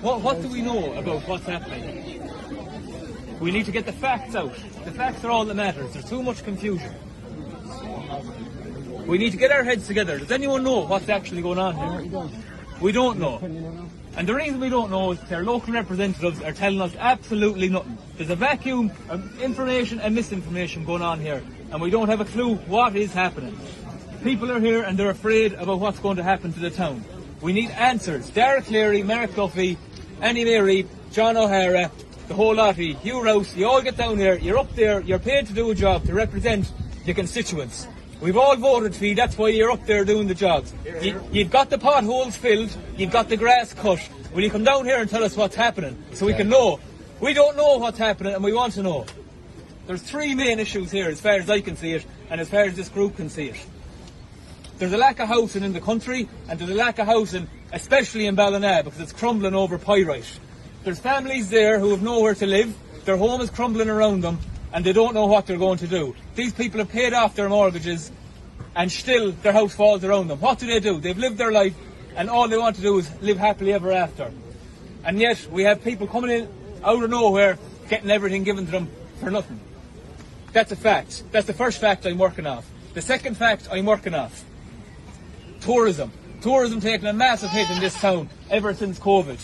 What do we know about what's happening? We need to get the facts out. The facts are all that matters. There's too much confusion. We need to get our heads together. Does anyone know what's actually going on here? We don't know. And the reason we don't know is their local representatives are telling us absolutely nothing. There's a vacuum of information and misinformation going on here, and we don't have a clue what is happening. People are here and they're afraid about what's going to happen to the town. We need answers. Dara Cleary, Mark Duffy, Annie Mary, John O'Hara, the whole lot of you, Hugh Rouse, you all get down here, you're up there, you're paid to do a job, to represent the constituents. We've all voted for you, that's why you're up there doing the jobs. You've got the potholes filled, you've got the grass cut. Will you come down here and tell us what's happening so we can know? We don't know what's happening and we want to know. There's three main issues here as far as I can see it and as far as this group can see it. There's a lack of housing in the country and there's a lack of housing especially in Ballina because it's crumbling over pyrite. There's families there who have nowhere to live, their home is crumbling around them and they don't know what they're going to do. These people have paid off their mortgages and still their house falls around them. What do? They've lived their life and all they want to do is live happily ever after. And yet we have people coming in out of nowhere getting everything given to them for nothing. That's a fact. That's the first fact I'm working off. The second fact I'm working off. Tourism. Tourism taking a massive hit in this town ever since COVID.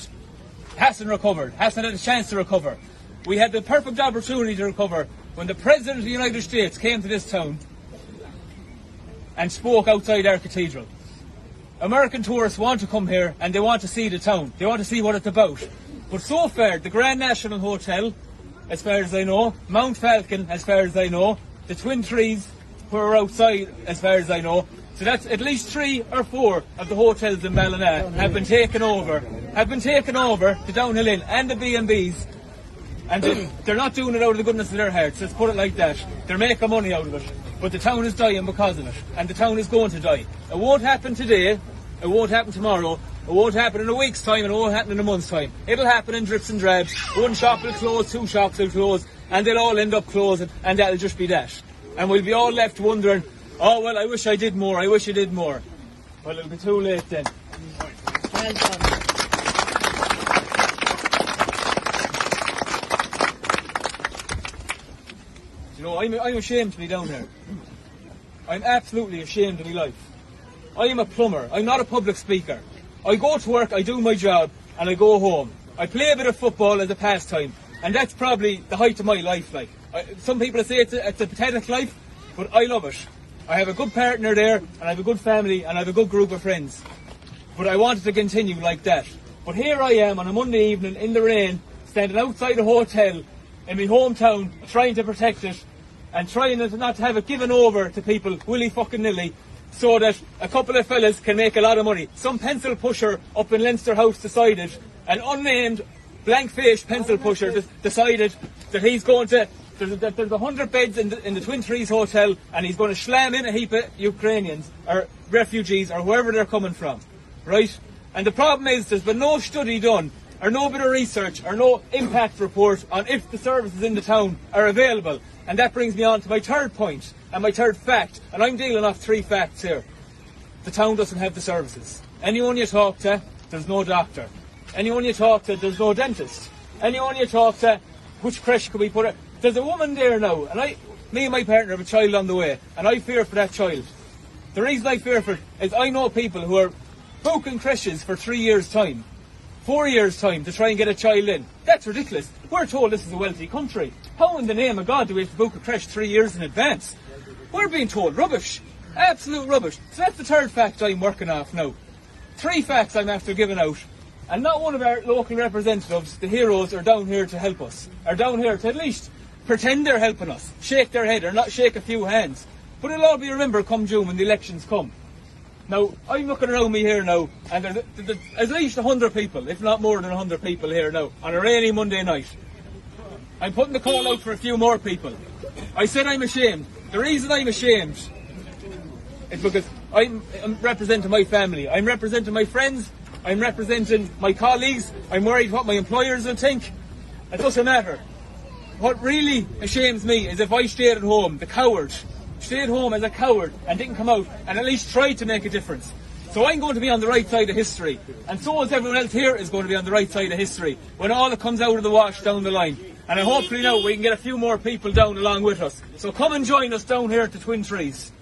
Hasn't recovered, hasn't had a chance to recover. We had the perfect opportunity to recover when the President of the United States came to this town and spoke outside our cathedral. American tourists want to come here and they want to see the town. They want to see what it's about. But so far, the Grand National Hotel, as far as I know, Mount Falcon, as far as I know, the Twin Trees, who are outside, as far as I know, so that's at least 3 or 4 of the hotels in Ballina have been taken over, the Downhill Inn and the B&Bs, and they're not doing it out of the goodness of their hearts, let's put it like that. They're making money out of it, but the town is dying because of it, and the town is going to die. It won't happen today, it won't happen tomorrow, it won't happen in a week's time, and it won't happen in a month's time. It'll happen in drips and drabs. One shop will close, 2 shops will close, and they'll all end up closing, and that'll just be that. And we'll be all left wondering, oh, well, I wish I did more, I wish I did more. Well, it'll be too late then. Well done. You know, I'm ashamed to be down here. I'm absolutely ashamed of my life. I am a plumber, I'm not a public speaker. I go to work, I do my job, and I go home. I play a bit of football as a pastime, and that's probably the height of my life. Like some people say it's a pathetic life, but I love it. I have a good partner there, and I have a good family, and I have a good group of friends. But I wanted to continue like that. But here I am on a Monday evening in the rain, standing outside a hotel in my hometown, trying to protect it, and trying not to have it given over to people willy-fucking-nilly, so that a couple of fellas can make a lot of money. Some pencil pusher up in Leinster House decided, an unnamed, blank-faced pencil pusher decided that he's going to, there's 100 beds in the Twin Trees Hotel, and he's going to slam in a heap of Ukrainians, or refugees, or wherever they're coming from, right? And the problem is, there's been no study done, or no bit of research, or no impact report on if the services in the town are available. And that brings me on to my third point, and my third fact, and I'm dealing off 3 facts here. The town doesn't have the services. Anyone you talk to, there's no doctor. Anyone you talk to, there's no dentist. Anyone you talk to, which creche could we put it? There's a woman there now, and me and my partner have a child on the way, and I fear for that child. The reason I fear for it is I know people who are booking creches for 3 years' time, 4 years' time to try and get a child in. That's ridiculous. We're told this is a wealthy country. How in the name of God do we have to book a creche 3 years in advance? We're being told rubbish. Absolute rubbish. So that's the third fact I'm working off now. 3 facts I'm after giving out. And not one of our local representatives, the heroes, are down here to help us. Are down here to at least pretend they're helping us. Shake their head or not shake a few hands. But it'll all be remembered come June when the elections come. Now, I'm looking around me here now, and there's at least 100 people, if not more than 100 people here now, on a rainy Monday night. I'm putting the call out for a few more people. I said I'm ashamed. The reason I'm ashamed is because I'm representing my family. I'm representing my friends. I'm representing my colleagues. I'm worried what my employers will think. It doesn't matter. What really ashames me is if I stayed at home, the coward, stayed home as a coward and didn't come out and at least tried to make a difference. So I'm going to be on the right side of history, and so is everyone else here is going to be on the right side of history when all it comes out of the wash down the line. And hopefully now we can get a few more people down along with us. So come and join us down here at the Twin Trees.